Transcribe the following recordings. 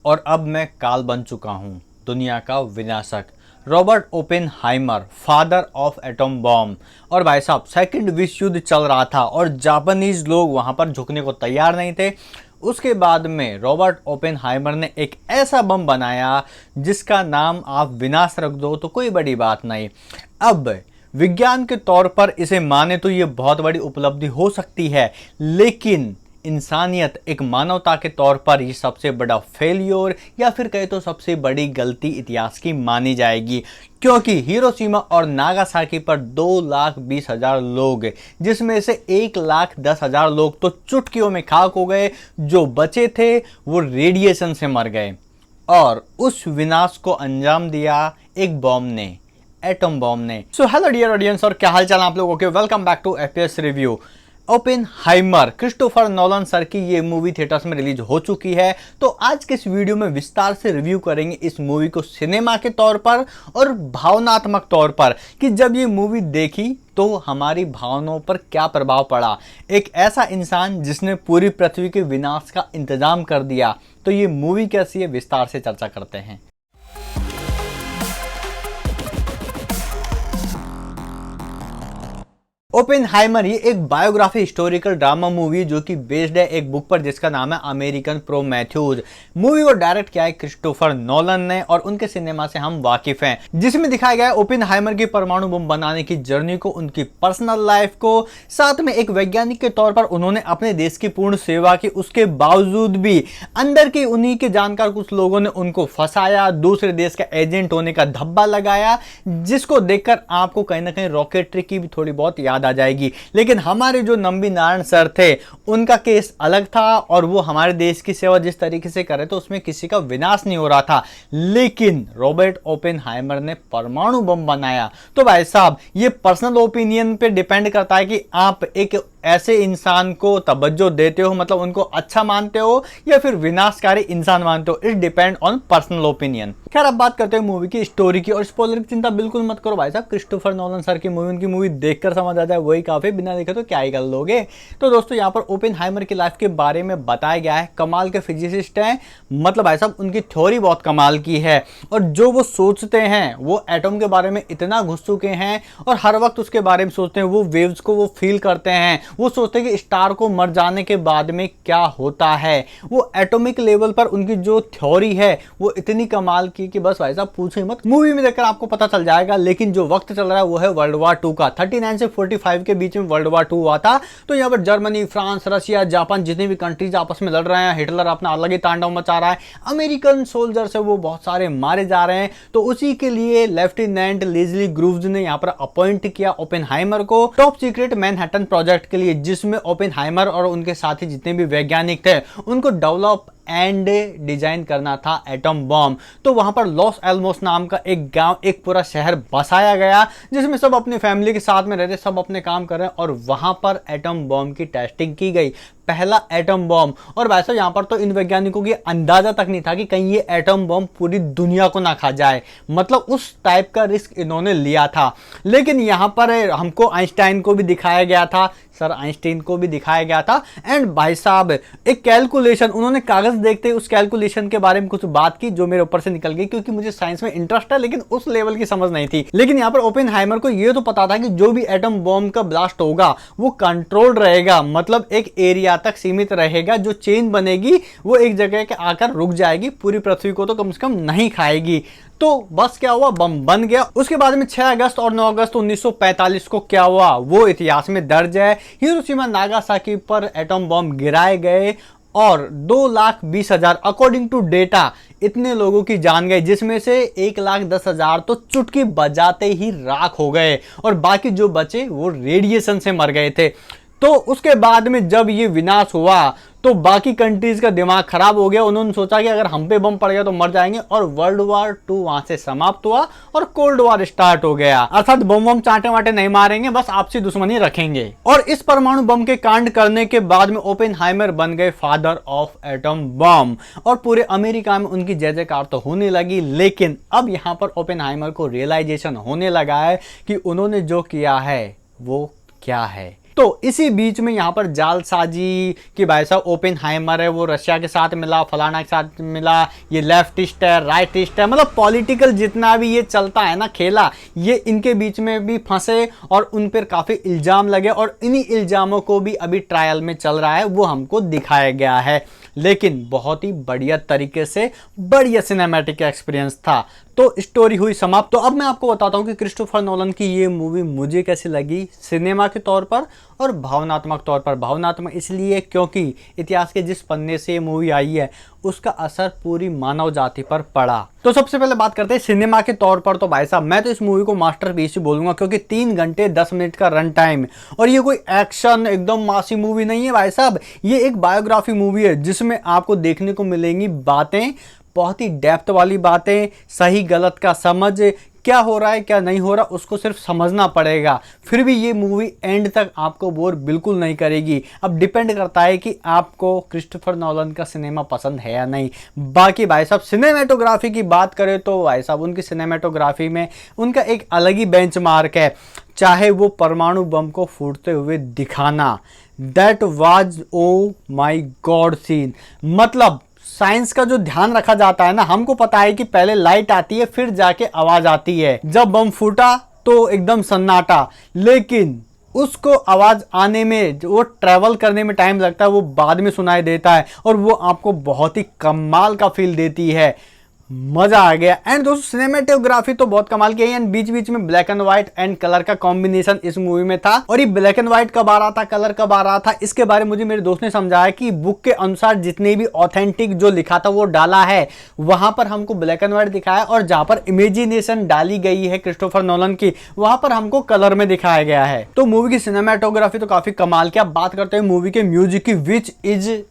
और अब मैं काल बन चुका हूँ, दुनिया का विनाशक। Robert Oppenheimer, father of atom bomb. और भाई साहब, सेकंड विश्व युद्ध चल रहा था और जापानीज लोग वहां पर झुकने को तैयार नहीं थे। उसके बाद में रॉबर्ट ओपेनहाइमर ने एक ऐसा बम बनाया जिसका नाम आप विनाश रख दो तो कोई बड़ी बात नहीं। अब विज्ञान के तौर पर इसे माने तो ये बहुत बड़ी उपलब्धि हो सकती है, लेकिन इंसानियत, एक मानवता के तौर पर ये सबसे बड़ा फेलियर या फिर कहे तो सबसे बड़ी गलती इतिहास की मानी जाएगी। क्योंकि हिरोशिमा और नागासाकी पर 2,20,000 लोग, जिसमें से 1,10,000 लोग तो चुटकियों में खाक हो गए, जो बचे थे वो रेडिएशन से मर गए। और उस विनाश को अंजाम दिया एक बॉम्ब ने, एटम बॉम्ब ने। सो हेलो डियर ऑडियंस, और क्या हाल चाल आप लोगों के। Welcome back to FPS review. Oppenheimer, Christopher Nolan sir की ये मूवी थिएटर्स में रिलीज हो चुकी है। तो आज के इस वीडियो में विस्तार से रिव्यू करेंगे इस मूवी को, सिनेमा के तौर पर और भावनात्मक तौर पर, कि जब ये मूवी देखी तो हमारी भावनाओं पर क्या प्रभाव पड़ा। एक ऐसा इंसान जिसने पूरी पृथ्वी के विनाश का इंतजाम कर दिया। तो ये मूवी कैसी है, विस्तार से चर्चा करते हैं। ओपेनहाइमर ये एक बायोग्राफी हिस्टोरिकल ड्रामा मूवी जो कि बेस्ड है एक बुक पर जिसका नाम है अमेरिकन प्रोमेथ्यूज। मूवी को डायरेक्ट किया है क्रिस्टोफर नोलन ने और उनके सिनेमा से हम वाकिफ हैं, जिसमें दिखाया गया है ओपेनहाइमर की परमाणु बम बनाने की जर्नी को, उनकी पर्सनल लाइफ को, साथ में एक वैज्ञानिक के तौर पर उन्होंने अपने देश की पूर्ण सेवा की, उसके बावजूद भी अंदर की उन्हीं के जानकार कुछ लोगों ने उनको फंसाया, दूसरे देश का एजेंट होने का धब्बा लगाया, जिसको देखकर आपको कहीं ना कहीं रॉकेटरी की भी थोड़ी बहुत याद आ जाएगी। लेकिन हमारे जो नंबी नारायण सर थे, उनका केस अलग था और वो हमारे देश की सेवा जिस तरीके से कर रहे थे उसमें किसी का विनाश नहीं हो रहा था। लेकिन रॉबर्ट ओपेनहाइमर ने परमाणु बम बनाया। तो भाई साहब, ये पर्सनल ओपिनियन पे डिपेंड करता है कि आप एक ऐसे इंसान को तवज्जो देते हो, मतलब उनको अच्छा मानते हो, या फिर विनाशकारी इंसान मानते हो। It depend on personal opinion. खैर, अब बात करते हैं मूवी की स्टोरी की। और स्पॉइलर की चिंता बिल्कुल मत करो भाई साहब, क्रिस्टोफर नोलन सर की मूवी, उनकी मूवी देखकर समझ आ जाए वही काफी, बिना देखे तो क्या ही कर लोगे। तो दोस्तों, यहाँ पर ओपेनहाइमर की लाइफ के बारे में बताया गया है। कमाल के फिजिसिस्ट हैं, मतलब भाई साहब उनकी थ्योरी बहुत कमाल की है, और जो वो सोचते हैं वो एटम के बारे में इतना घुस चुके हैं और हर वक्त उसके बारे में सोचते हैं। वो वेव्स को वो फील करते हैं, वो सोचते हैं कि स्टार को मर जाने के बाद में क्या होता है। वो एटॉमिक लेवल पर उनकी जो थ्योरी है वो इतनी कमाल की कि बस भाई साहब पूछो ही मत। मूवी में देखकर आपको पता चल जाएगा। लेकिन जो वक्त चल रहा है वो है वर्ल्ड वार 2 का। 39 से 45 के बीच में वर्ल्ड वार 2 हुआ था। तो यहाँ पर जर्मनी, फ्रांस, रशिया, जापान, जितने भी कंट्रीज आपस में लड़ रहे हैं। हिटलर अपना अलग ही तांडव मचा रहा है। अमेरिकन सोल्जर्स है वो बहुत सारे मारे जा रहे हैं। तो उसी के लिए लेफ्टिनेंट लेजली ग्रूव्स ने यहाँ पर अपॉइंट किया ओपेनहाइमर को टॉप सीक्रेट मैनहट्टन प्रोजेक्ट के लिए, जिसमें ओपेनहाइमर और उनके साथी जितने भी वैज्ञानिक थे उनको डेवलप एंड डिजाइन करना था एटम बॉम्ब। तो वहां पर लॉस एल्मोस नाम का एक गांव, एक पूरा शहर बसाया गया, जिसमें सब अपनी फैमिली के साथ में रहते, सब अपने काम कर रहे हैं। और वहां पर एटम बॉम्ब की टेस्टिंग की गई, पहला एटम बॉम्ब। और वैसे यहां पर तो इन वैज्ञानिकों की अंदाजा तक नहीं था कि कहीं ये एटम बॉम्ब पूरी दुनिया को ना खा जाए, मतलब उस टाइप का रिस्क इन्होंने लिया था। लेकिन यहां पर हमको आइंस्टाइन को भी दिखाया गया था, सर आइंस्टाइन को भी दिखाया गया था। एंड भाई साहब, एक कैलकुलेशन, उन्होंने कागज देखते ही उस कैलकुलेशन के बारे में कुछ बात की जो मेरे ऊपर से निकल गई, क्योंकि मुझे साइंस में इंटरेस्ट है लेकिन उस लेवल की समझ नहीं थी। लेकिन यहाँ पर ओपेनहाइमर को ये तो पता था कि जो भी एटम बॉम्ब का ब्लास्ट होगा वो कंट्रोल्ड रहेगा, मतलब एक एरिया तक सीमित रहेगा। जो चेन बनेगी वो एक जगह के आकर रुक जाएगी, पूरी पृथ्वी को तो कम से कम नहीं खाएगी। तो बस क्या हुआ, बम बन गया। उसके बाद में 6 अगस्त और 9 अगस्त 1945 को क्या हुआ वो इतिहास में दर्ज है। हिरोशिमा नागासाकी पर एटम बम गिराए गए और 2,20,000 अकॉर्डिंग टू डेटा इतने लोगों की जान गई, जिसमें से 1,10,000 तो चुटकी बजाते ही राख हो गए और बाकी जो बचे वो रेडिएशन से मर गए थे। तो उसके बाद में जब ये विनाश हुआ तो बाकी कंट्रीज का दिमाग खराब हो गया। उन्होंने सोचा कि अगर हम पे बम पड़ गया तो मर जाएंगे, और वर्ल्ड वार 2 वहां से समाप्त हुआ और कोल्ड वार स्टार्ट हो गया। अर्थात बम चाटे वाटे नहीं मारेंगे, बस आपसी दुश्मनी रखेंगे। और इस परमाणु बम के कांड करने के बाद में ओपेनहाइमर बन गए फादर ऑफ एटम बम, और पूरे अमेरिका में उनकी जय जयकार तो होने लगी। लेकिन अब यहां पर ओपेनहाइमर को रियलाइजेशन होने लगा है कि उन्होंने जो किया है वो क्या है। तो इसी बीच में यहाँ पर जालसाजी कि भाई साहब ओपेनहाइमर है वो रशिया के साथ मिला, फलाना के साथ मिला, ये लेफ्टिस्ट है, राइटिस्ट है, मतलब पॉलिटिकल जितना भी ये चलता है ना खेला, ये इनके बीच में भी फंसे और उन पर काफ़ी इल्ज़ाम लगे और इन्हीं इल्ज़ामों को भी अभी ट्रायल में चल रहा है, वो हमको दिखाया गया है। लेकिन बहुत ही बढ़िया तरीके से बढ़िया सिनेमैटिक एक्सपीरियंस था। तो स्टोरी हुई समाप्त। तो अब मैं आपको बताता हूँ कि क्रिस्टोफर नोलन की ये मूवी मुझे कैसी लगी सिनेमा के तौर पर और भावनात्मक तौर पर। भावनात्मक इसलिए क्योंकि इतिहास के जिस पन्ने से ये मूवी आई है उसका असर पूरी मानव जाति पर पड़ा। तो सबसे पहले बात करते हैं सिनेमा के तौर पर। तो भाई साहब मैं तो इस मूवी को मास्टरपीस ही बोलूंगा, क्योंकि 3 घंटे 10 मिनट का रन टाइम और ये कोई एक्शन एकदम मासी मूवी नहीं है भाई साहब, ये एक बायोग्राफी मूवी है जिसमें आपको देखने को मिलेंगी बातें, बहुत ही डेप्थ वाली बातें, सही गलत का समझ, क्या हो रहा है क्या नहीं हो रहा उसको सिर्फ समझना पड़ेगा। फिर भी ये मूवी एंड तक आपको बोर बिल्कुल नहीं करेगी। अब डिपेंड करता है कि आपको क्रिस्टोफर नोलन का सिनेमा पसंद है या नहीं। बाकी भाई साहब सिनेमेटोग्राफी की बात करें तो भाई साहब उनकी सिनेमेटोग्राफी में उनका एक अलग ही बेंचमार्क है। चाहे वो परमाणु बम को फूटते हुए दिखाना, that was oh my god scene. मतलब साइंस का जो ध्यान रखा जाता है ना, हमको पता है कि पहले लाइट आती है फिर जाके आवाज आती है। जब बम फूटा तो एकदम सन्नाटा, लेकिन उसको आवाज आने में वो ट्रैवल करने में टाइम लगता है, वो बाद में सुनाई देता है और वो आपको बहुत ही कमाल का फील देती है। मजा आ गया। एंड दोस्तों सिनेमेटोग्राफी तो बहुत कमाल की है। एंड बीच बीच में black and white and colour का कॉम्बिनेशन इस मूवी में था। और ये ब्लैक एंड व्हाइट कब आ रहा था, कलर कब आ रहा था, इसके बारे में मुझे मेरे दोस्त ने समझाया कि बुक के अनुसार जितने भी ऑथेंटिक जो लिखा था वो डाला है, वहां पर हमको ब्लैक एंड व्हाइट दिखाया और जहां पर इमेजिनेशन डाली गई है क्रिस्टोफर नोलन की, वहां पर हमको कलर में दिखाया गया है। तो मूवी की सिनेमेटोग्राफी तो काफी कमाल की। अब बात करते हैं मूवी के म्यूजिक की, which is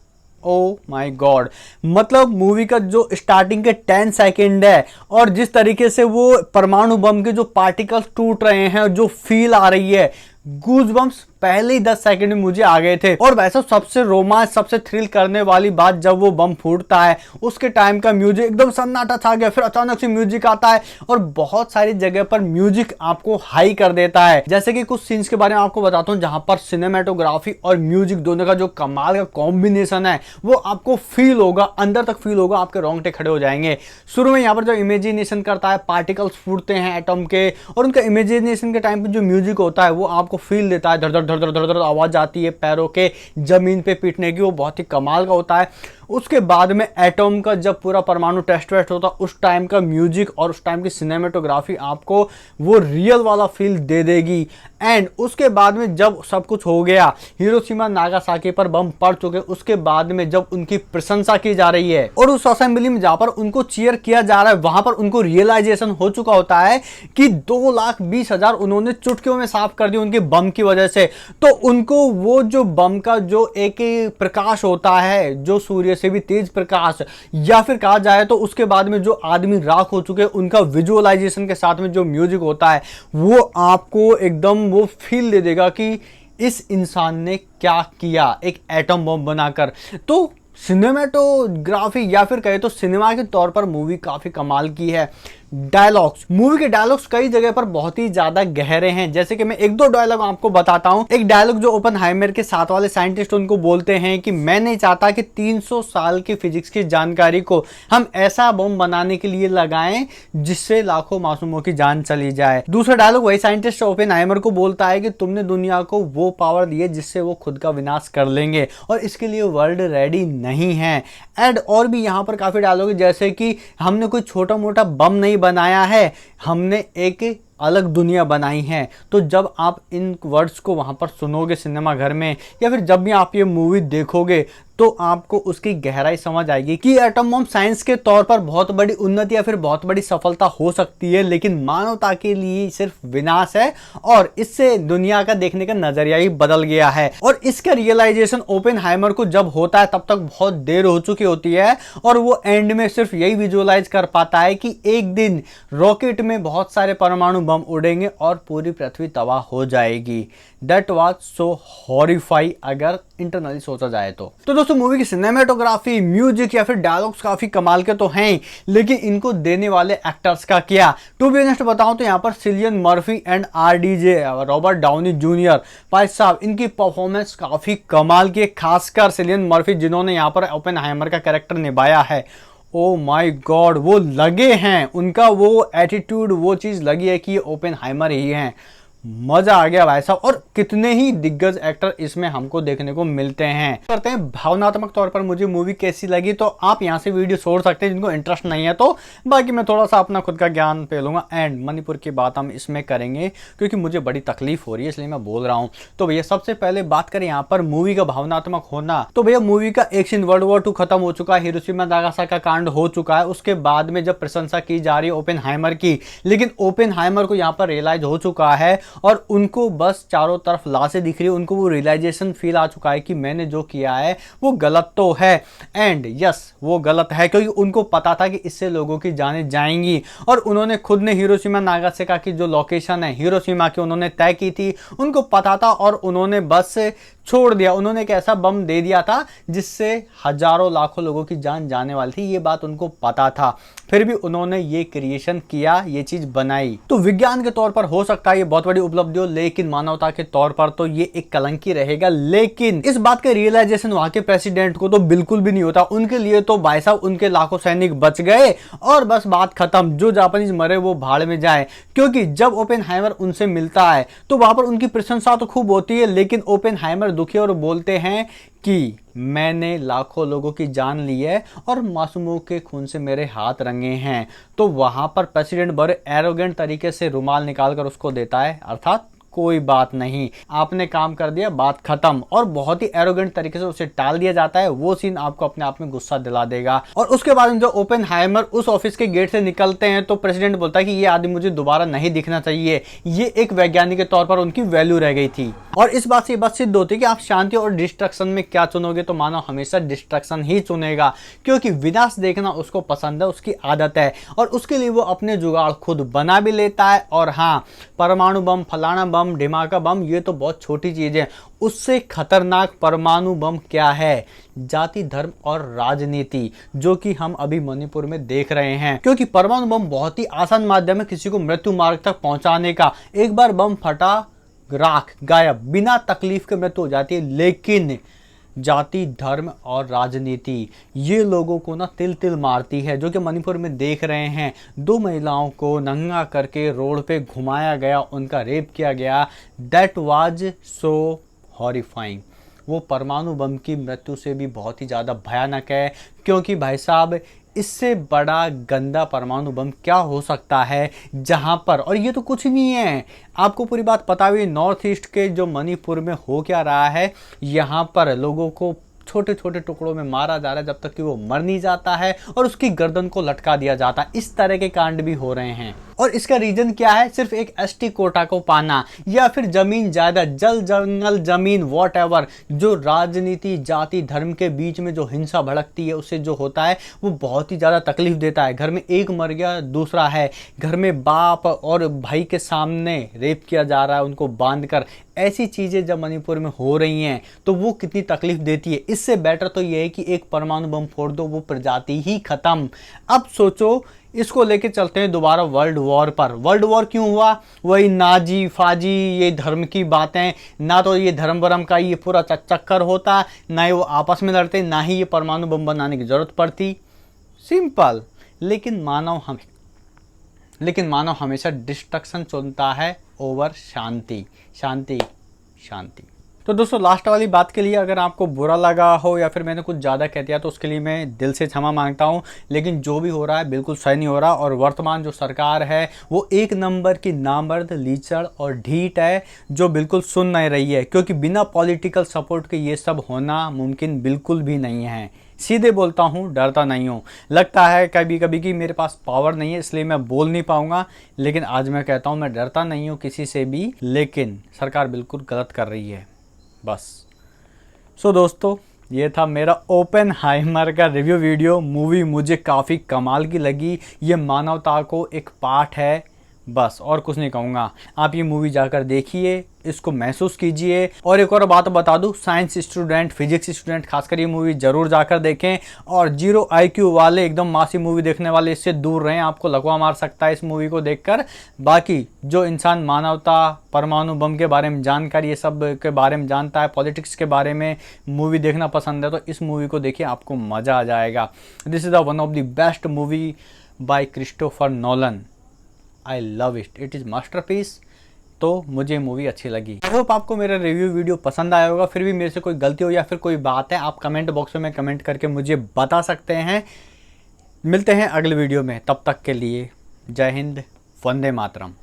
oh my god. मतलब मूवी का जो स्टार्टिंग के 10 सेकेंड है और जिस तरीके से वो परमाणु बम के जो पार्टिकल्स टूट रहे हैं, जो फील आ रही है, गूज़बम्प्स पहले ही 10 सेकंड में मुझे आ गए थे। और वैसा सबसे रोमांच, सबसे थ्रिल करने वाली बात जब वो बम फूटता है उसके टाइम का म्यूजिक एकदम सन्नाटा छा गया, फिर अचानक से म्यूजिक आता है और बहुत सारी जगह पर म्यूजिक आपको हाई कर देता है। जैसे कि कुछ सीन्स के बारे में आपको बताता हूँ जहां पर सिनेमेटोग्राफी और म्यूजिक दोनों का जो कमाल का कॉम्बिनेशन है वो आपको फील होगा, अंदर तक फील होगा, आपके रोंगटे खड़े हो जाएंगे। शुरू में यहाँ पर जो इमेजिनेशन करता है, पार्टिकल्स फूटते हैं एटम के, और उनका इमेजिनेशन के टाइम पे जो म्यूजिक होता है वो आपको फील देता है, धड़ धड़ धड़ धड़ धड़ आवाज आती है पैरों के जमीन पे पीटने की, वो बहुत ही कमाल का होता है। उसके बाद में एटम का जब पूरा परमाणु टेस्ट वेस्ट होता उस टाइम का म्यूजिक और उस टाइम की सिनेमेटोग्राफी आपको वो रियल वाला फील दे देगी। एंड उसके बाद में जब सब कुछ हो गया, हिरोशिमा नागासाकी पर बम पड़ चुके, उसके बाद में जब उनकी प्रशंसा की जा रही है और उस असेंबली में जहां पर उनको चीयर किया जा रहा है, वहां पर उनको रियलाइजेशन हो चुका होता है कि 2,20,000 उन्होंने चुटकियों में साफ कर दी उनके बम की वजह से। तो उनको वो जो बम का जो एक प्रकाश होता है, जो सूर्य से भी तेज प्रकाश, या फिर कहा जाए तो उसके बाद में जो आदमी राख हो चुके उनका विजुअलाइजेशन के साथ में जो म्यूजिक होता है वो आपको एकदम वो फील दे देगा कि इस इंसान ने क्या किया एक एटम बम बनाकर। तो सिनेमेटोग्राफी या फिर कहे तो सिनेमा के तौर पर मूवी काफी कमाल की है। डायलॉग्स, मूवी के डायलॉग्स कई जगह पर बहुत ही ज्यादा गहरे हैं। जैसे कि मैं एक दो डायलॉग आपको बताता हूं। एक डायलॉग जो ओपेनहाइमर के साथ वाले साइंटिस्ट उनको बोलते हैं कि मैं नहीं चाहता कि 300 साल की फिजिक्स की जानकारी को हम ऐसा बम बनाने के लिए लगाएं जिससे लाखों मासूमों की जान चली जाए। दूसरा डायलॉग वही साइंटिस्ट ओपेनहाइमर को बोलता है कि तुमने दुनिया को वो पावर दी है जिससे वो खुद का विनाश कर लेंगे और इसके लिए वर्ल्ड रेडी नहीं है। एंड और भी यहाँ पर काफी डायलॉग है, जैसे कि हमने कोई छोटा मोटा बम नहीं बनाया है, हमने एक अलग दुनिया बनाई है। तो जब आप इन वर्ड्स को वहां पर सुनोगे सिनेमा घर में या फिर जब भी आप ये मूवी देखोगे तो आपको उसकी गहराई समझ आएगी कि एटम बम साइंस के तौर पर बहुत बड़ी उन्नति या फिर बहुत बड़ी सफलता हो सकती है, लेकिन मानवता के लिए सिर्फ विनाश है और इससे दुनिया का देखने का नजरिया ही बदल गया है। और इसका रियलाइजेशन ओपेनहाइमर को जब होता है तब तक बहुत देर हो चुकी होती है और वो एंड में सिर्फ यही विजुअलाइज कर पाता है कि एक दिन रॉकेट में बहुत सारे परमाणु बम उड़ेंगे और पूरी पृथ्वी तबाह हो जाएगी। दैट वाज सो हॉरिफाई अगर इंटरनली सोचा जाए तो दोस्तों मूवी की सिनेमेटोग्राफी, म्यूजिक या फिर डायलॉग्स काफी कमाल के तो हैं, लेकिन इनको देने वाले एक्टर्स का क्या। टू बी ऑनेस्ट बताऊं तो यहाँ पर Cillian Murphy and RDJ Robert Downey junior भाई साहब इनकी परफॉर्मेंस काफी कमाल की है, खासकर सिलियन मर्फी जिन्होंने यहाँ पर ओपेनहाइमर का कैरेक्टर निभाया है। ओ माय गॉड, वो लगे हैं, उनका वो एटीट्यूड, वो चीज लगी है कि ये ओपेनहाइमर ही हैं। मजा आ गया भाई साहब। और कितने ही दिग्गज एक्टर इसमें हमको देखने को मिलते हैं। करते हैं भावनात्मक तौर पर मुझे मूवी कैसी लगी, तो आप यहां से वीडियो छोड़ सकते हैं जिनको इंटरेस्ट नहीं है तो। बाकी मैं थोड़ा सा अपना खुद का ज्ञान पेलूंगा एंड मणिपुर की बात हम इसमें करेंगे क्योंकि मुझे बड़ी तकलीफ हो रही है, इसलिए मैं बोल रहा हूं। तो भैया सबसे पहले बात करें यहाँ पर मूवी का भावनात्मक होना, तो भैया मूवी का एक सीन वर्ल्ड वॉर 2 खत्म हो चुका है, हिरोशिमा नागासाकी का कांड हो चुका है। उसके बाद में जब प्रशंसा की जा रही है ओपेनहाइमर की, लेकिन ओपेनहाइमर को यहाँ पर रियलाइज हो चुका है और उनको बस चारों तरफ लाशें दिख रही है। उनको वो रियलाइजेशन फील आ चुका है कि मैंने जो किया है वो गलत तो है, एंड यस वो गलत है क्योंकि उनको पता था कि इससे लोगों की जानें जाएंगी। और उन्होंने खुद ने हिरोशिमा नागासाकी की जो लोकेशन है हिरोशिमा की उन्होंने तय की थी, उनको पता था और उन्होंने बस छोड़ दिया। उन्होंने एक ऐसा बम दे दिया था जिससे हजारों लाखों लोगों की जान जाने वाली थी, ये बात उनको पता था, फिर भी उन्होंने ये क्रिएशन किया, ये चीज बनाई। तो विज्ञान के तौर पर हो सकता है ये बहुत बड़ी उपलब्धि हो, लेकिन मानवता के तौर पर तो ये एक कलंकी रहेगा। लेकिन इस बात का रियलाइजेशन वहां के प्रेसिडेंट को तो बिल्कुल भी नहीं होता। उनके लिए तो भाई साहब उनके लाखों सैनिक बच गए और बस बात खत्म, जो जापानीज मरे वो भाड़ में जाए। क्योंकि जब ओपेनहाइमर उनसे मिलता है तो वहां पर उनकी प्रशंसा तो खूब होती है, लेकिन ओपेनहाइमर दुखी और बोलते हैं कि मैंने लाखों लोगों की जान ली है और मासूमों के खून से मेरे हाथ रंगे हैं। तो वहां पर प्रेसिडेंट बड़े एरोगेंट तरीके से रुमाल निकालकर उसको देता है, अर्थात कोई बात नहीं, आपने काम कर दिया, बात खत्म। और बहुत ही एरोगेंट तरीके से उसे टाल दिया जाता है। वो सीन आपको अपने आप में गुस्सा दिला देगा। और उसके बाद जो ओपेनहाइमर उस ऑफिस के गेट से निकलते हैं तो प्रेसिडेंट बोलता है कि ये आदमी मुझे दोबारा नहीं दिखना चाहिए। ये एक वैज्ञानिक के तौर पर उनकी वैल्यू रह गई थी। और इस बात से ये बात सिद्ध होती है कि आप शांति और डिस्ट्रक्शन में क्या चुनोगे, तो मानव हमेशा डिस्ट्रक्शन ही चुनेगा, क्योंकि विनाश देखना उसको पसंद है, उसकी आदत है। और उसके लिए वो अपने जुगाड़ खुद बना भी लेता है। और हाँ, परमाणु बम, फलाना बम, धमाका बम, ये तो बहुत छोटी चीज है। उससे खतरनाक परमाणु बम क्या है? जाति, धर्म और राजनीति, जो कि हम अभी मणिपुर में देख रहे हैं। क्योंकि परमाणु बम बहुत ही आसान माध्यम है किसी को मृत्यु मार्ग तक पहुंचाने का। एक बार बम फटा, राख गायब, बिना तकलीफ के मृत्यु हो जाती है। लेकिन जाति, धर्म और राजनीति, ये लोगों को ना तिल तिल मारती है, जो कि मणिपुर में देख रहे हैं। 2 महिलाओं को नंगा करके रोड पे घुमाया गया, उनका रेप किया गया। That was so horrifying. वो परमाणु बम की मृत्यु से भी बहुत ही ज़्यादा भयानक है, क्योंकि भाई साहब इससे बड़ा गंदा परमाणु बम क्या हो सकता है जहां पर, और ये तो कुछ नहीं है, आपको पूरी बात पता हुई नॉर्थ ईस्ट के जो मणिपुर में हो क्या रहा है। यहाँ पर लोगों को छोटे छोटे टुकड़ों में मारा जा रहा है जब तक कि वो मर नहीं जाता है, और उसकी गर्दन को लटका दिया जाता है। इस तरह के कांड भी हो रहे हैं। और इसका रीजन क्या है? सिर्फ एक ST कोटा को पाना, या फिर जमीन जायदाद, जल जंगल जमीन, वॉटएवर। जो राजनीति, जाति, धर्म के बीच में जो हिंसा भड़कती है, उससे जो होता है वो बहुत ही ज्यादा तकलीफ देता है। घर में एक मर गया, दूसरा है। घर में बाप और भाई के सामने रेप किया जा रहा है, उनको बांधकर। ऐसी चीजें जब मणिपुर में हो रही हैं तो वो कितनी तकलीफ देती है। इससे बेटर तो ये है कि एक परमाणु बम फोड़ दो, वो प्रजाति ही खत्म। अब सोचो, इसको लेके चलते हैं दोबारा वर्ल्ड वॉर पर। वर्ल्ड वॉर क्यों हुआ? वही नाजी फाजी, ये धर्म की बातें। ना तो ये धर्म वरम का ये पूरा चक्कर होता, ना ही वो आपस में लड़ते, ना ही ये परमाणु बम बनाने की जरूरत पड़ती। सिंपल। लेकिन मानव हमेशा डिस्ट्रक्शन चुनता है ओवर शांति, शांति, शांति। तो दोस्तों लास्ट वाली बात के लिए अगर आपको बुरा लगा हो या फिर मैंने कुछ ज़्यादा कह दिया तो उसके लिए मैं दिल से क्षमा मांगता हूं। लेकिन जो भी हो रहा है बिल्कुल सही नहीं हो रहा, और वर्तमान जो सरकार है वो एक नंबर की नामर्द, लीचड़ और ढीठ है, जो बिल्कुल सुन नहीं रही है। क्योंकि बिना पॉलिटिकल सपोर्ट के ये सब होना मुमकिन बिल्कुल भी नहीं है। सीधे बोलता हूँ, डरता नहीं हूँ। लगता है कभी कभी कि मेरे पास पावर नहीं है इसलिए मैं बोल नहीं पाऊंगा, लेकिन आज मैं कहता हूँ मैं डरता नहीं हूँ किसी से भी। लेकिन सरकार बिल्कुल गलत कर रही है बस। सो दोस्तों, ये था मेरा ओपेनहाइमर का रिव्यू वीडियो। मूवी मुझे काफ़ी कमाल की लगी। ये मानवता को एक पाठ है, बस और कुछ नहीं कहूँगा। आप ये मूवी जाकर देखिए, इसको महसूस कीजिए। और एक और बात बता दूँ, साइंस स्टूडेंट, फिजिक्स स्टूडेंट खासकर ये मूवी ज़रूर जाकर देखें। और जीरो IQ वाले, एकदम मासी मूवी देखने वाले, इससे दूर रहें, आपको लकवा मार सकता है इस मूवी को देखकर। बाकी जो इंसान मानवता, परमाणु बम के बारे में जानकारी, ये सब के बारे में जानता है, पॉलिटिक्स के बारे में मूवी देखना पसंद है, तो इस मूवी को देखिए, आपको मज़ा आ जाएगा। This is the one of the best movie by Christopher Nolan. I love it is masterpiece. तो मुझे मूवी अच्छी लगी। आई होप आपको मेरा रिव्यू वीडियो पसंद आया होगा। फिर भी मेरे से कोई गलती हो या फिर कोई बात है, आप कमेंट बॉक्स में कमेंट करके मुझे बता सकते हैं। मिलते हैं अगले वीडियो में, तब तक के लिए जय हिंद, वंदे मातरम।